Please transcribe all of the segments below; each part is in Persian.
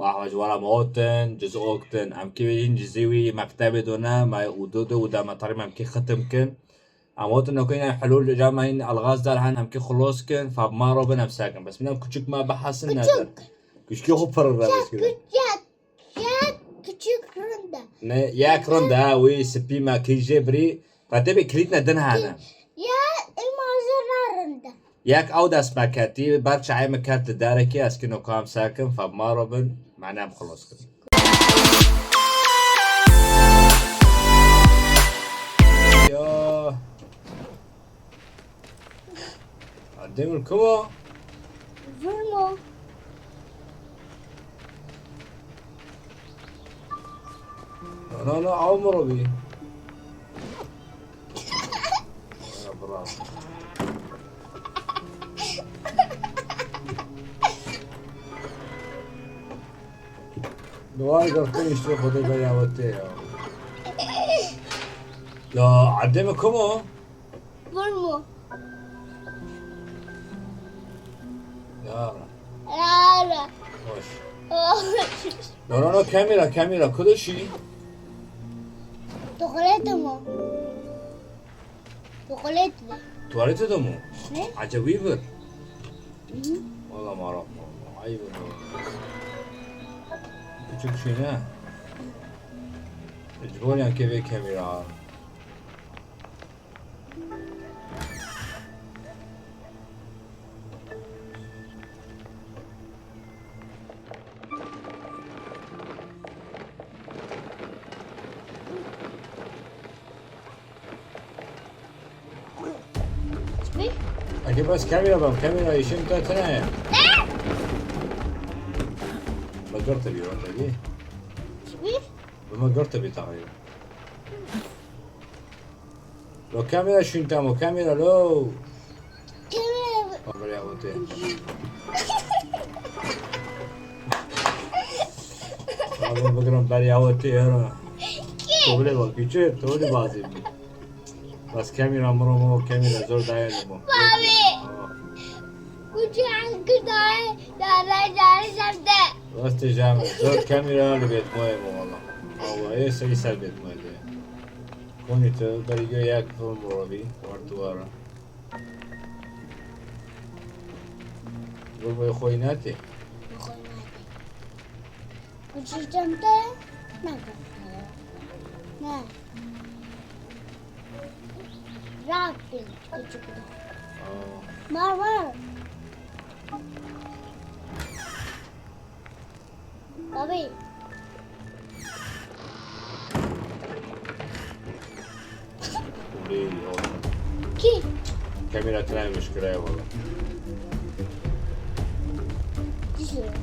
واحد ورا موتن جزء وقتن ام كي جزيوي مكتبة دونا ما ودودو ودا ما طريق ام كي ختم كن اموتن انه كاين حلول جامعين الغاز دار هن ام كي خلص كن فما رو بنام ساكن بس منام كتشك ما بحسن نادر كشكي هو فرر بس كده küçük rında. Ne ya kranda وي سبي ما كي جبري فتبي كريتنا دنها انا Ya المعزرة ياك او داس باكاتي برشا عاي مكات داركي اسكنو قام ساكن فما روبن معناه بخلص كده يا قدام الكوة Vurma. انا عمره بي يا برافو نواقف كل شيء خذوا بيا وتيا لا عدم كومو Vurma. يا Ara. خوش لا كاميرا كل شيء Tuvalete mi? Tuvalet mi? تواليت دمو Ne? عجبي بر والله ما اعرف عيب küçük şey ne? Mecburen keve kamera. Çıkmış. Hadi bas kamera işim tatına. ما قرت بي ولا دي Çıkmış. ما قرت بي تقريبا لو كاميرا شو انت مو كاميرا لو Kemere. قبل يا وتي هذا بقرن بري اوتي هنا تولي بقى küçük تولي بازي بس كاميرا مرمو كاميرا زور داير مو Abi. Kucağın kıdayı. Dara sende. بس تجامل زور كاميرا لبيت مويه والله هو ايه سوي سلبيت مويه دي كوني بريجو ياك فيلم مربي وارتوارا قول يا اخوي ناتي Kucağım da. Ne kadar? Ne? Rabbim küçük de. Var. Abi. قولي لي والله Ki. كاميرا تلاقي مشكلة يا والله Düşüyor.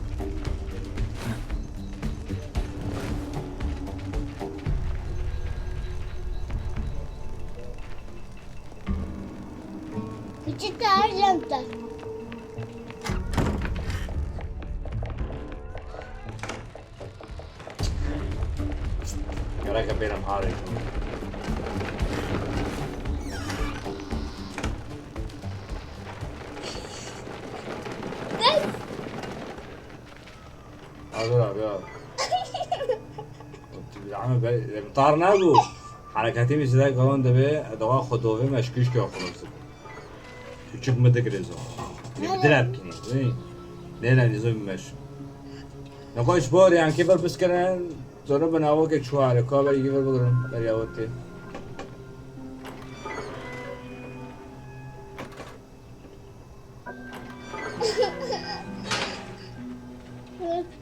Küçük de her camda. كراكا بين محاري هذول يا العمل طارنا ابو حركاتي مثل كمان ده به دوا خدوه مشکوش که خلاص küçük mı dıkırızı نقدر كني وين لينا نزوم مش نقاش بار يعني كيف بس كان ضربنا وقت شو على كابل يجيب بقولن برياوتي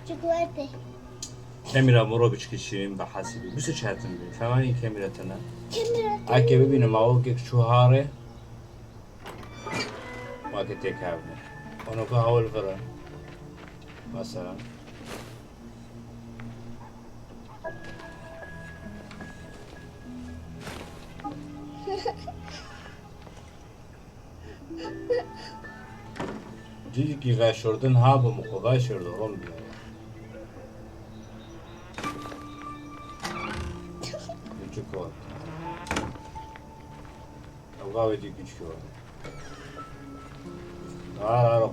Küçük vardı. كاميرا مرة بتشكيشين بحاسبي بس شاتن بي فماني كاميرا تنا Kemere. أكيد ببين معوقك شو هاري ما كنت يكابني أنا كهول فرن مثلا جيجي كي غاشوردن هابو مخو غاشورد رول بيا küçük var. Kavga ediyor küçük var. Ara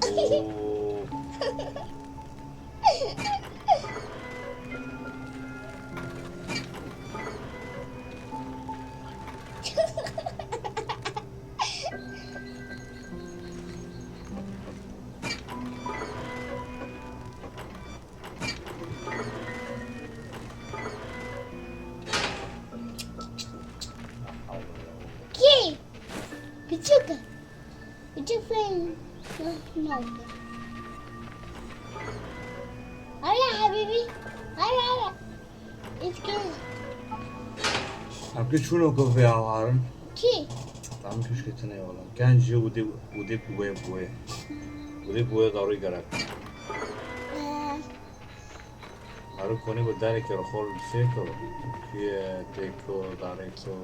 ممكن. هيا يا حبيبي، هيا اسكت. هم كل شنو كوفي عوارن كي طعم كش كتني والله كان جي ودي بوي ضروري قرأ هارو كوني بداري كرخول سيكو كي تيكو داريكو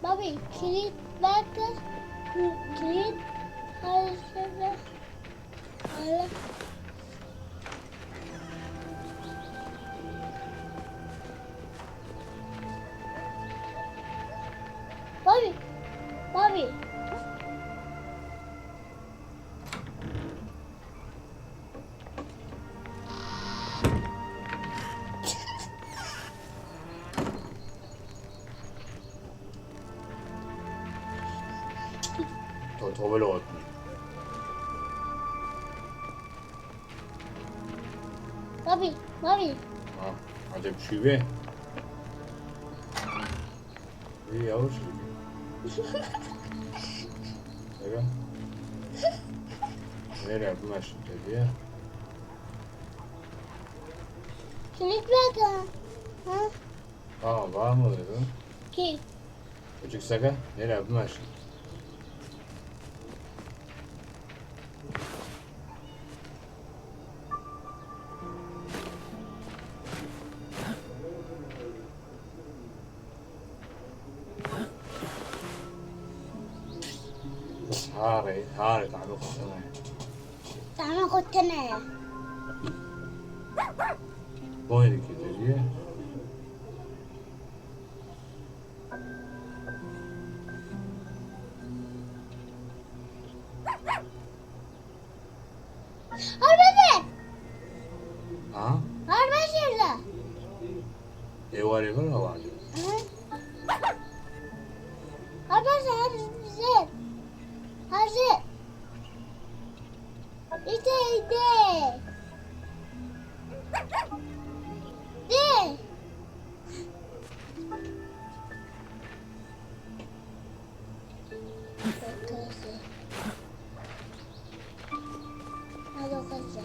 بابي كريت باكر كريت هاي شبه هلا بابي تو بلوتني بابي عجب شيبه ايه يا وش ايوه نلعب ماشي تبيه كريت باكر ها vamos dedim كي Çocuk saka nelعب ماشي هاري تعالوا خلصنا تعال كنت انا وين كده دي ها هربشيرده ايه واري ولا واجد هربشير هرزت ايده ده هذا كذا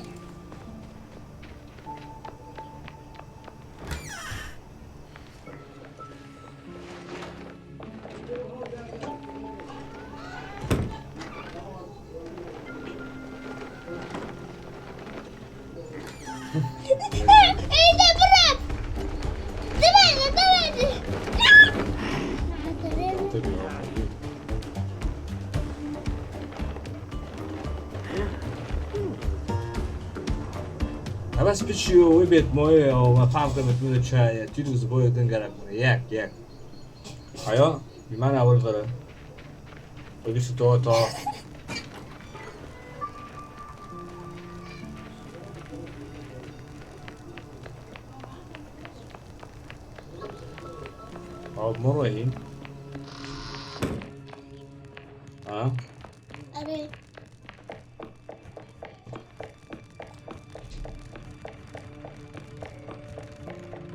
ايه ده برد دبل بس بتشيو وبيت مويه ومطعم كده بتمد شاي تيجي زبويه تنقلب ياك ايوه بمعنى اول غير بقيش تو او مروين ها أري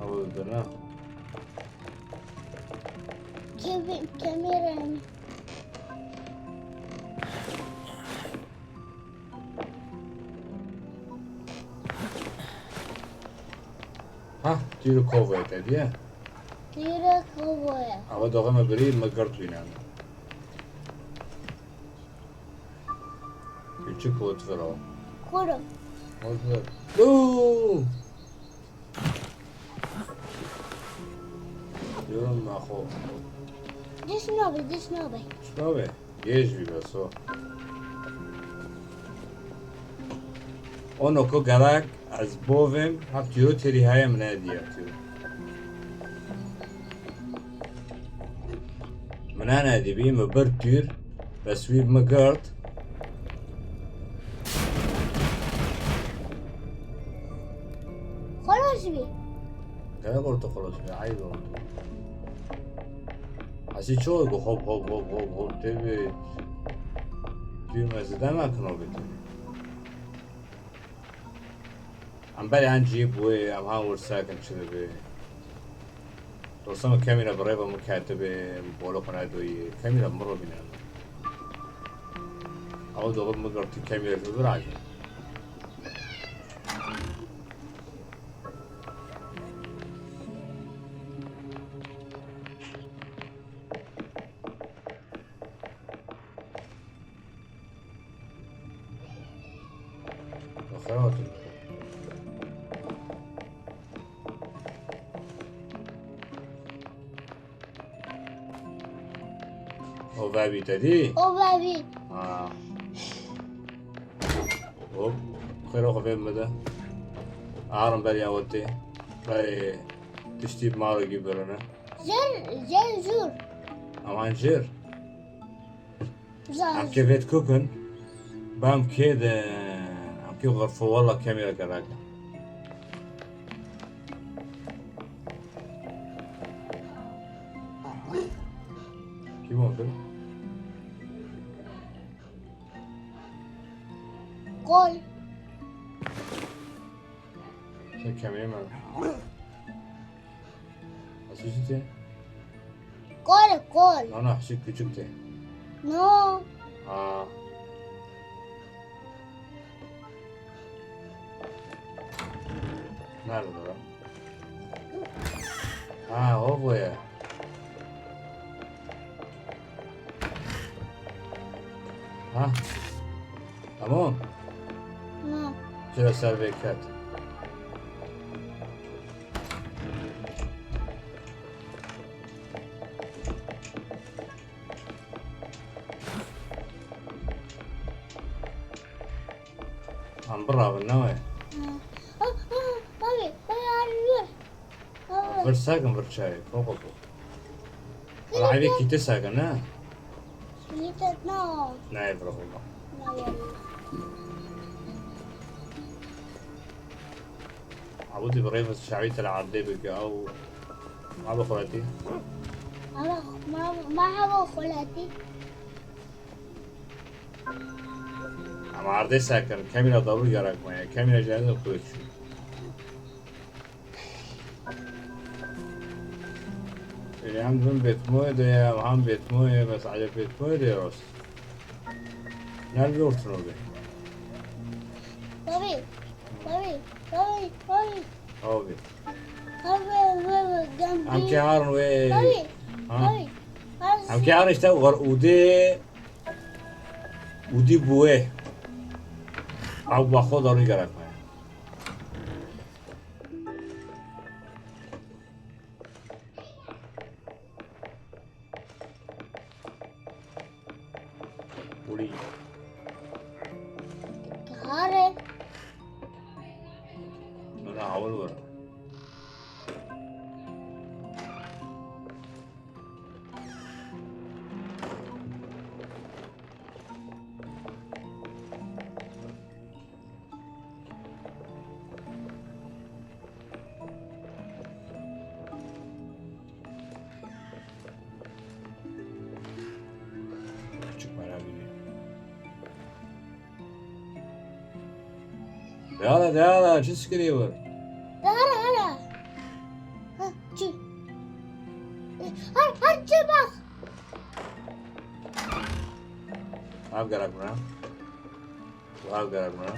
او دنا كيف كاميرا ها تيرو كوفا تديه تيرك هو او دوغه بريد ما قرت بينام küçük otvero كورو otver لو diyorum maho ديش نوبي što be ježvi ga so ono ko garak az bovem hap tiro teri hayam ne diyatıyor من أنا دبي مبرتير بس في مقرط خلاص بي كذا قلت خلاص عايز حسيت شو هوب تبي ما زدنا ما كانوا بتبي عم بالي عن جيب وي عم هاور ساكن كذا بي توصلنا كاميرا بريبة مكاتبة بولو قنادوية كاميرا مرة بينا أو او دوغل مقرتي كاميرا في براجع وخيراتي او بابي تدي او بابي هوب خير خفيف مدى عارم بالي اودي باي تشتيب مارو يجيبرنا زور امان جير عم زار كيفيت كوكن بام كده عم كيف غرفة والله كاميرا كراكا كيف ممكن قول شو كاميرا ما أسوشتي قول أنا حشيك كشكتي نو نعم ترى هو يا تمام نو شو السيرفيكات عم برا بالنوع بابي عارف برساكن برشاي فوق أنا عايبك كي تساكن نو نايف رفض عبودي بريفس الشعبية العرضية بك أو ما بخلاتي ما هو خلاتي أما عرضي ساكن كاميرا ضروري قراك معي كاميرا جاهزة وكل شيء اللي عندهم بيت مويدة يا معهم بيت موية بس على بيت مويدة يا روس لا بيورتنو بي بابي أو بي جنبي عم كي عارن وي بابي عم كي عارن اشتاق ودي بويه عم باخو ضروري قراك معي ولي هاري أنا أول ورا küçük merhabi. Yala çiz geliyor. هلا ها شي هر جبخ أقرأ منها وأقرأ منها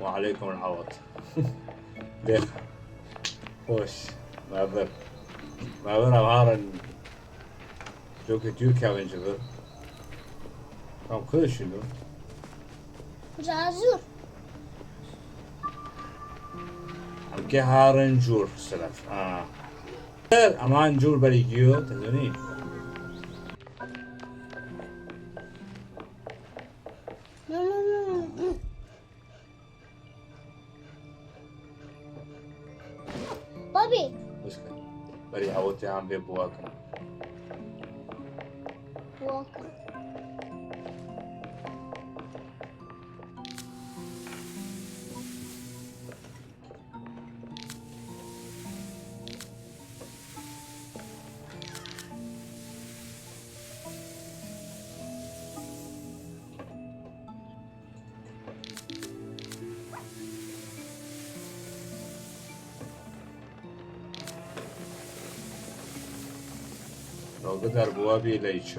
وعليكم العوض. ليه؟ خوش ما بر أبهارن جوكا وينجبر. كم كل شنو؟ زازور هم كي هارن جور سلف. أمان جور بريجيو تدوني. نو بابي بس كده. بري عوضتي عم بيبواكم. ووكر لو قدر بوابي ليش.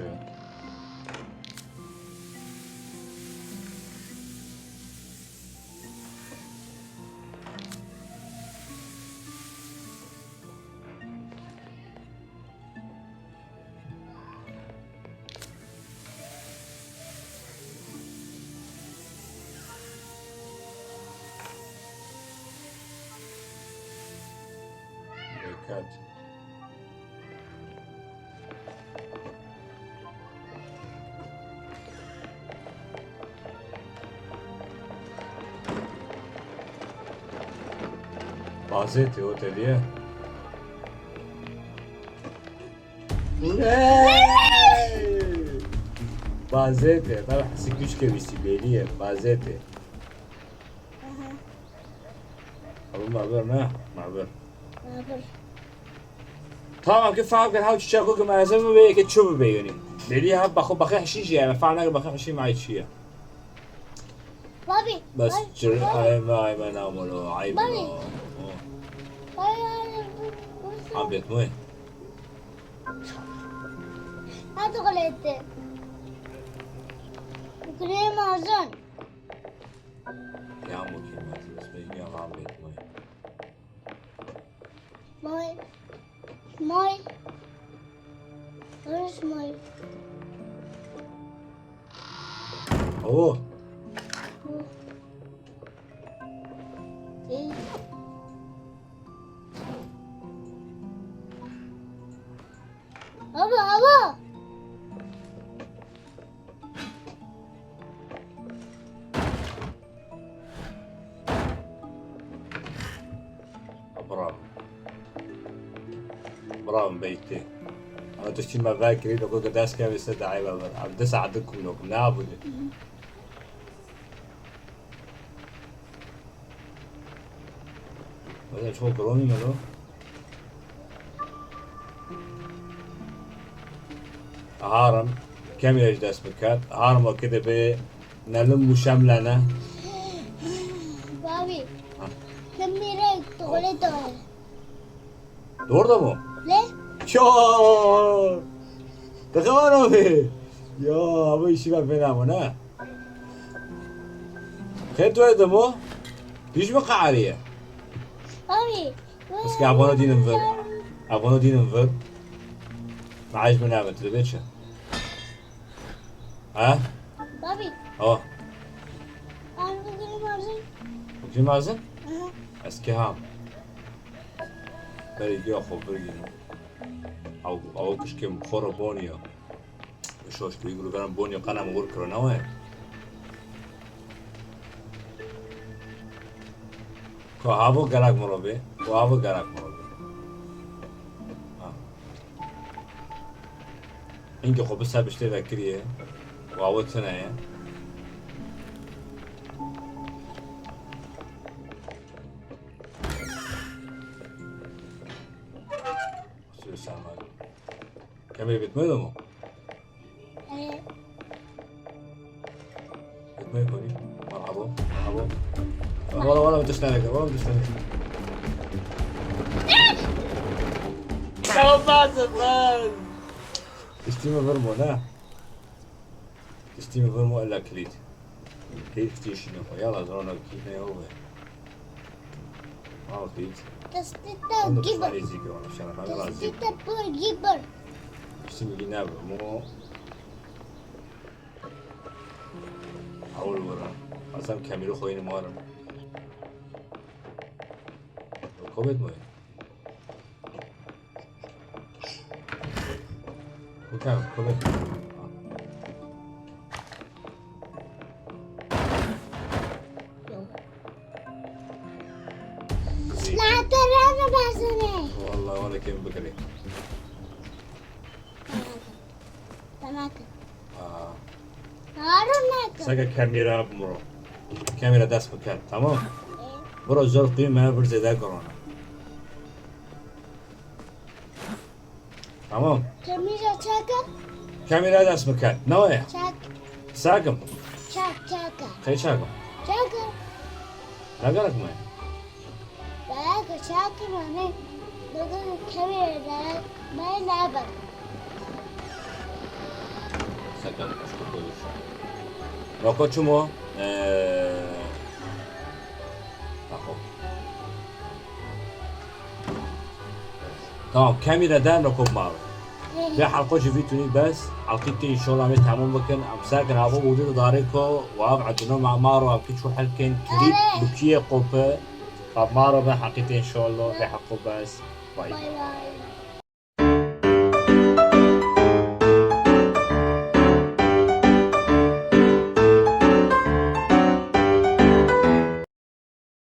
كات بازيتي اوتيليه بازيتي طبعا حسيت كبيسي بيليه بازيتي أبو معبر نه معبر معبر tamam که فهم کن هاوش چاکو که مازم به که چوب بیونی لیلی هم بخو حشیش يعني فهم نگه بخو حشی معي چیه بابي بس جر ما نعمله عيب بابي. عم بيتموي هاتو غليتي وكريم عزان يا عمو كيما بس بيجي عم بيتموي ماي ماي ايش ماي اوه ايه بابا برافو برافو بيتي انا تشتي ما باكري لو كنت داس كان يسد عيبه عم دس عندكم لو نعبد ولا شو كروني مالو هارم كم يجلس بكات هارم كده به نلم شملنا بابي كميرة غليتو دور دمو ليه شو تخوانو به يا ابو شباب بينامنا خيتو دمو ليش بقى عليه بابي بس كي ابونو دين انفر ابونو دين انفر ما عايش بنام تلبيتش ها بابي اه انا بقول مازن في مازن اها اسكي هام بري يا خو بري او كشكم خور بونيو شوش بيقولوا كلام بونيو قنا مغور كروناوي كو هابو غراك مروبي وهابو غراك مروبي اینکه خب بس بشته وکریه و آوت سنه سوی سامان کمی بیتمه دمو ايه بیتمه کنی مرحبا مرحبا ولا بتشترك ولا بتشترك تشتيمه فرمو لا تشتيمه فرمو الا كليت كيف تيشنو يلا زرونا كيف هو ما كليت تستيتا عندك جيبر علي زيكر وانا شرف ما لازم تستيتا بور جيبر تشتيمه جناب مو اول ورا اصلا كاميرو خوين مارم كوبيت موي وكان كوبيت لا ترى انا بحسنه والله ولا كيف بكري ثلاثة آه. هارون ساقا كاميرا بمرو كاميرا داس مكان تمام برو زور قيمة برزي دا كورونا تمام كميرة شاكا كاميرا داس مكان نوية شاك ساقم شاكا خي شاقم شاكا لا قالك ما بلاك شاكا ماني دقل كميرة ما يلعبك ساقم لو شمو اخو تمام كاميرا دان ركوب مارو في حلقة فيديو بس حلقتين ان شاء الله عم تعمل بكن عم ساكن ابو وجود داريكو وابعد مع مارو ام كيتشو حلقين كليب بكيه قوبه طب مارو بحلقتين ان شاء الله بحقه بس بای بای بای